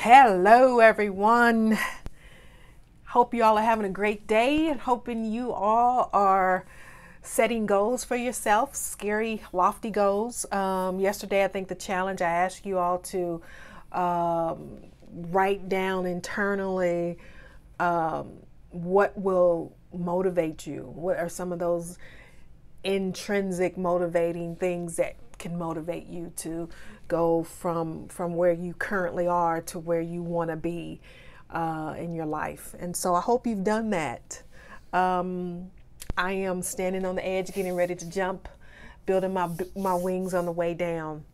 Hello, everyone. Hope you all are having a great day and hoping you all are setting goals for yourself, scary, lofty goals. Yesterday, I think the challenge I asked you all to write down internally what will motivate you. What are some of those intrinsic motivating things that can motivate you to go from where you currently are to where you want to be in your life. And so I hope you've done that. I am standing on the edge, getting ready to jump, building my wings on the way down.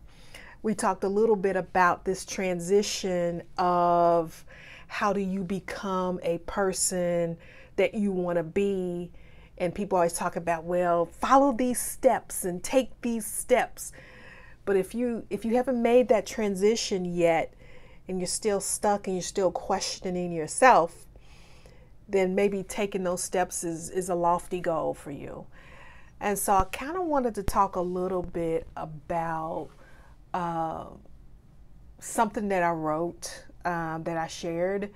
We talked a little bit about this transition of how do you become a person that you want to be. And people always talk about, well, follow these steps and take these steps. But if you haven't made that transition yet and you're still stuck and you're still questioning yourself, then maybe taking those steps is a lofty goal for you. And so I kind of wanted to talk a little bit about something that I wrote, that I shared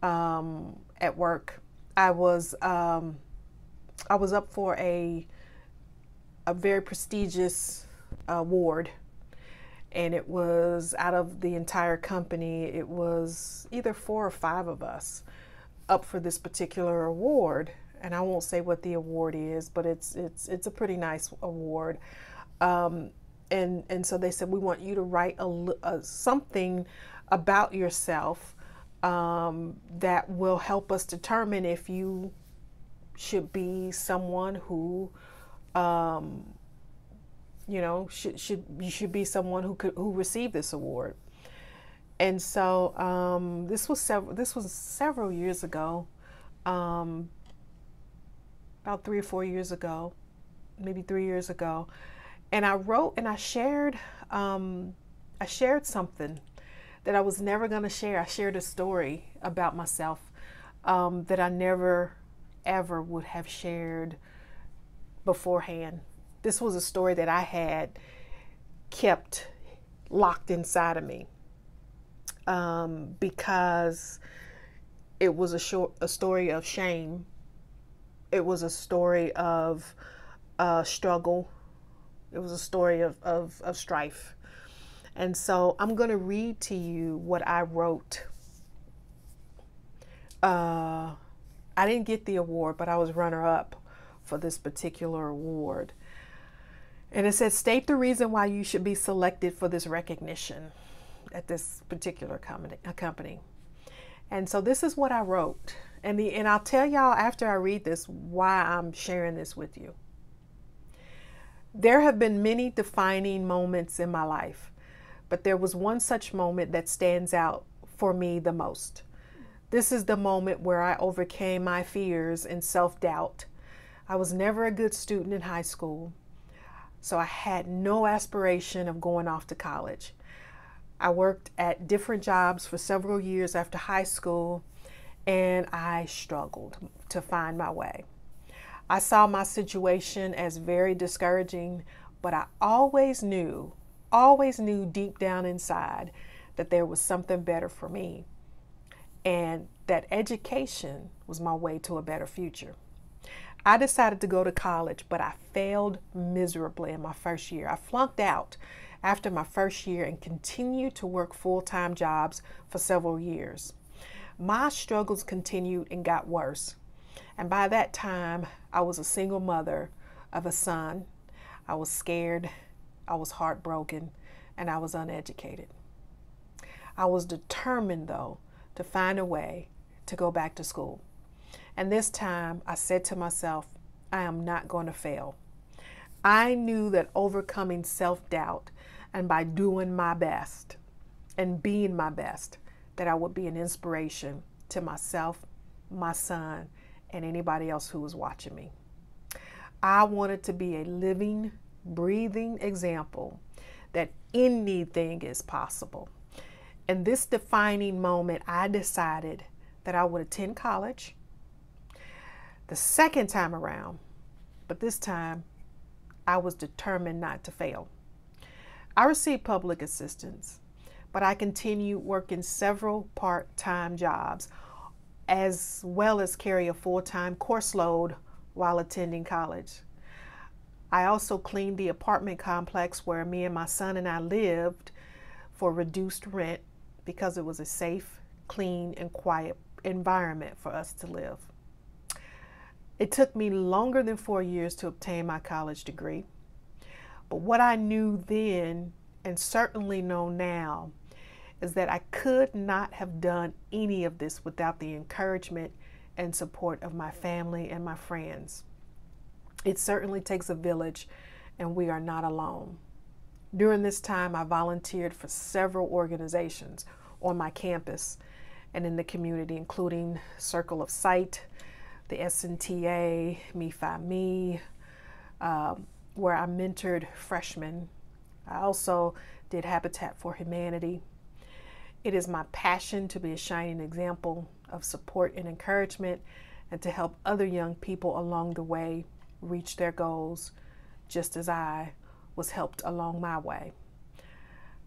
at work. I was up for a very prestigious award, and it was out of the entire company. It was either 4 or 5 of us up for this particular award, and I won't say what the award is, but it's a pretty nice award. And so they said, we want you to write something about yourself that will help us determine if you should be someone who you should be someone who received this award. And so this was several years ago, about 3 or 4 years ago, maybe 3 years ago. And I wrote and I shared something that I was never going to share. I shared a story about myself that I never ever would have shared beforehand. This was a story that I had kept locked inside of me because it was a story of shame. It was a story of struggle. It was a story of strife. And so I'm going to read to you what I wrote. I didn't get the award, but I was runner-up for this particular award. And it says, state the reason why you should be selected for this recognition at this particular company. And so this is what I wrote. And I'll tell y'all after I read this why I'm sharing this with you. There have been many defining moments in my life, but there was one such moment that stands out for me the most. This is the moment where I overcame my fears and self-doubt. I was never a good student in high school, so I had no aspiration of going off to college. I worked at different jobs for several years after high school, and I struggled to find my way. I saw my situation as very discouraging, but I always knew deep down inside that there was something better for me, and that education was my way to a better future. I decided to go to college, but I failed miserably in my first year. I flunked out after my first year and continued to work full-time jobs for several years. My struggles continued and got worse. And by that time, I was a single mother of a son. I was scared, I was heartbroken, and I was uneducated. I was determined, though, to find a way to go back to school. And this time I said to myself, I am not going to fail. I knew that overcoming self-doubt and by doing my best and being my best, that I would be an inspiration to myself, my son, and anybody else who was watching me. I wanted to be a living, breathing example that anything is possible. In this defining moment, I decided that I would attend college the second time around, but this time I was determined not to fail. I received public assistance, but I continued working several part-time jobs as well as carry a full-time course load while attending college. I also cleaned the apartment complex where me and my son and I lived for reduced rent because it was a safe, clean, and quiet environment for us to live. It took me longer than 4 years to obtain my college degree, but what I knew then, and certainly know now, is that I could not have done any of this without the encouragement and support of my family and my friends. It certainly takes a village, and we are not alone. During this time, I volunteered for several organizations on my campus and in the community, including Circle of Sight, the SNTA, Me5Me, where I mentored freshmen. I also did Habitat for Humanity. It is my passion to be a shining example of support and encouragement, and to help other young people along the way reach their goals, just as I was helped along my way.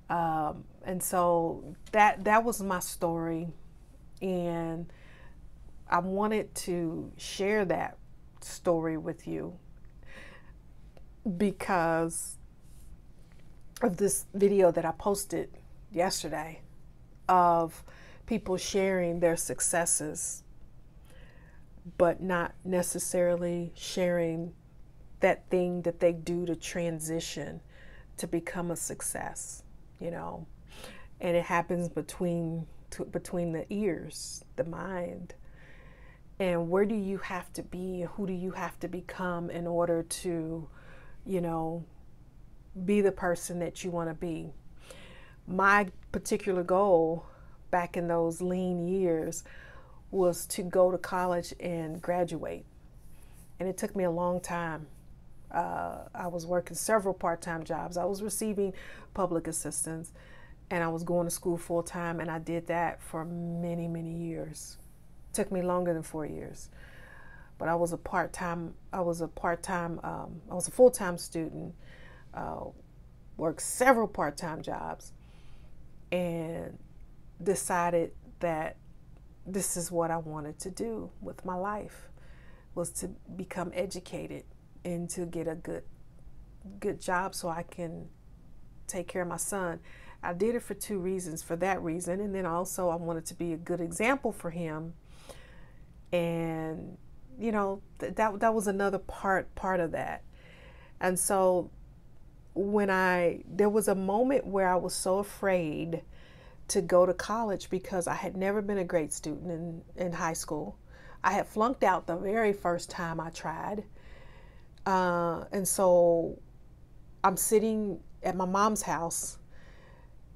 And so that was my story, and I wanted to share that story with you because of this video that I posted yesterday of people sharing their successes, but not necessarily sharing that thing that they do to transition to become a success, you know. And it happens between the ears, the mind. And where do you have to be? Who do you have to become in order to, you know, be the person that you want to be? My particular goal back in those lean years was to go to college and graduate. And it took me a long time. I was working several part-time jobs. I was receiving public assistance, and I was going to school full-time, and I did that for many, many years. It took me longer than 4 years. But I was a full-time student, worked several part-time jobs, and decided that this is what I wanted to do with my life, was to become educated and to get a good job so I can take care of my son. I did it for 2 reasons. For that reason, and then also I wanted to be a good example for him. And you know, that was another part of that. And so there was a moment where I was so afraid to go to college because I had never been a great student in high school. I had flunked out the very first time I tried. And so I'm sitting at my mom's house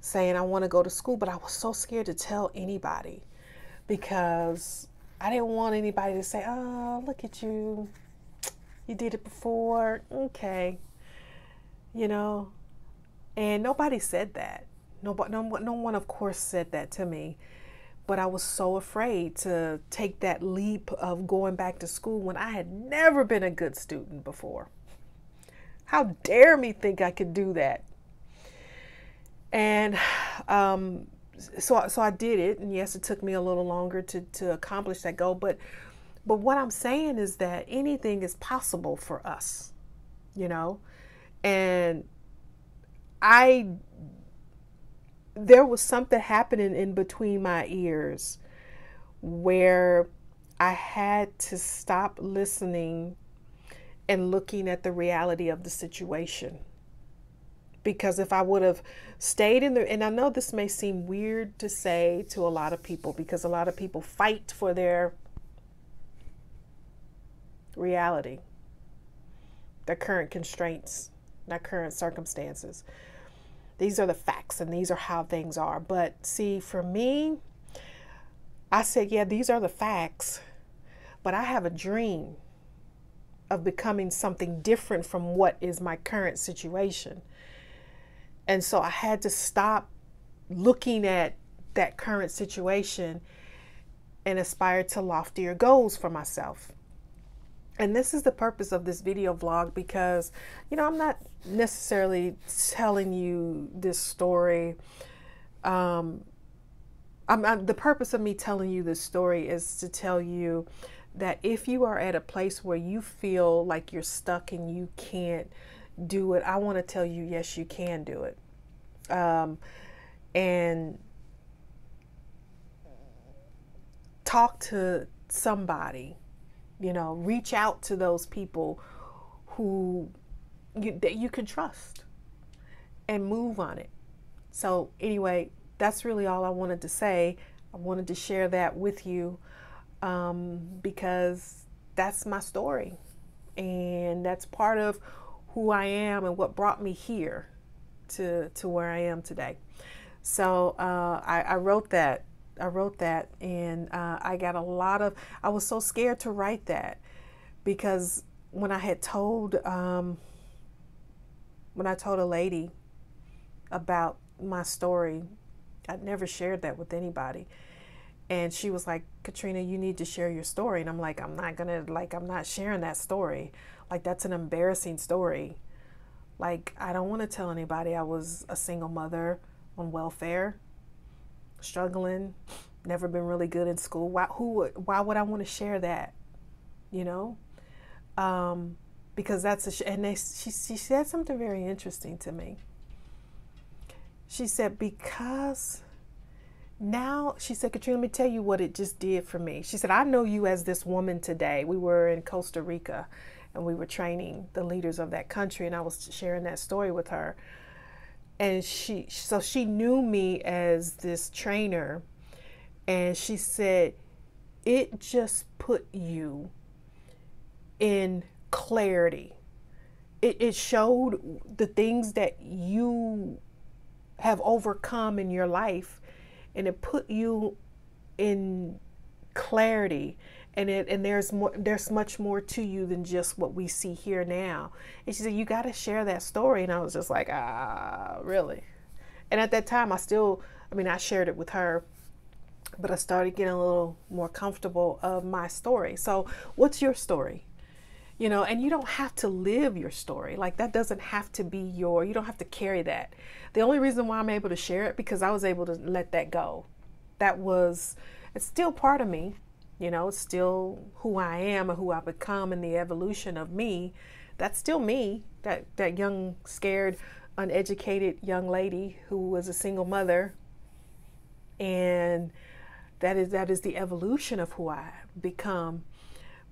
saying I want to go to school, but I was so scared to tell anybody because I didn't want anybody to say, oh, look at you. You did it before. Okay. You know, and nobody said that. No one, of course, said that to me. But I was so afraid to take that leap of going back to school when I had never been a good student before. How dare me think I could do that? And so I did it. And yes, it took me a little longer to accomplish that goal. But what I'm saying is that anything is possible for us, you know. And there was something happening in between my ears where I had to stop listening and looking at the reality of the situation. Because if I would have stayed and I know this may seem weird to say to a lot of people, because a lot of people fight for their reality, their current constraints, their current circumstances. These are the facts and these are how things are. But see, for me, I said, yeah, these are the facts, but I have a dream of becoming something different from what is my current situation. And so I had to stop looking at that current situation and aspire to loftier goals for myself. And this is the purpose of this video vlog because, you know, I'm not necessarily telling you this story The purpose of me telling you this story is to tell you that if you are at a place where you feel like you're stuck and you can't do it, I want to tell you, yes, you can do it. And talk to somebody, reach out to those people that you can trust and move on it. So anyway, that's really all I wanted to say. I wanted to share that with you because that's my story, and that's part of who I am and what brought me here to where I am today. So I wrote that. And I got I was so scared to write that because when I told a lady about my story, I'd never shared that with anybody. And she was like, Katrina, you need to share your story. And I'm like, I'm not sharing that story. Like, that's an embarrassing story. Like, I don't want to tell anybody I was a single mother on welfare, struggling, never been really good in school. Why would I want to share that? Because she said something very interesting to me. She said, because now, she said, Katrina, let me tell you what it just did for me. She said, I know you as this woman today. We were in Costa Rica and we were training the leaders of that country, and I was sharing that story with her. And she knew me as this trainer, and she said, it just put you in clarity. It showed the things that you have overcome in your life, and it put you in clarity. And there's much more to you than just what we see here now. And she said, you got to share that story. And I was just like, really? And at that time, I shared it with her, but I started getting a little more comfortable of my story. So what's your story? And you don't have to live your story. Like, that doesn't have to be you don't have to carry that. The only reason why I'm able to share it, because I was able to let that go. It's still part of me. It's still who I am and who I've become, and the evolution of me. That's still me, that young, scared, uneducated young lady who was a single mother. And that is the evolution of who I've become.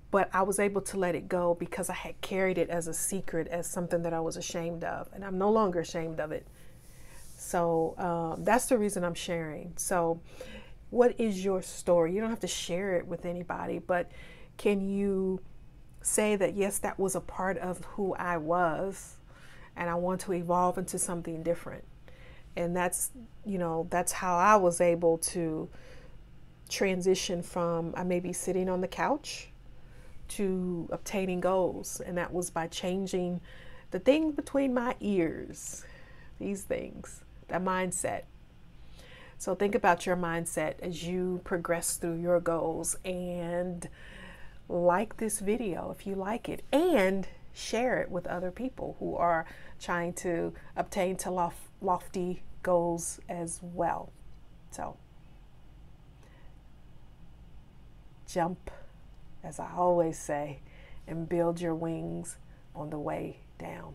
But I was able to let it go because I had carried it as a secret, as something that I was ashamed of. And I'm no longer ashamed of it. So that's the reason I'm sharing. So what is your story? You don't have to share it with anybody, but can you say that, yes, that was a part of who I was, and I want to evolve into something different. And that's how I was able to transition from, I may be sitting on the couch, to obtaining goals. And that was by changing the thing between my ears, these things, that mindset. So think about your mindset as you progress through your goals, and like this video if you like it, and share it with other people who are trying to obtain to lofty goals as well. So jump, as I always say, and build your wings on the way down.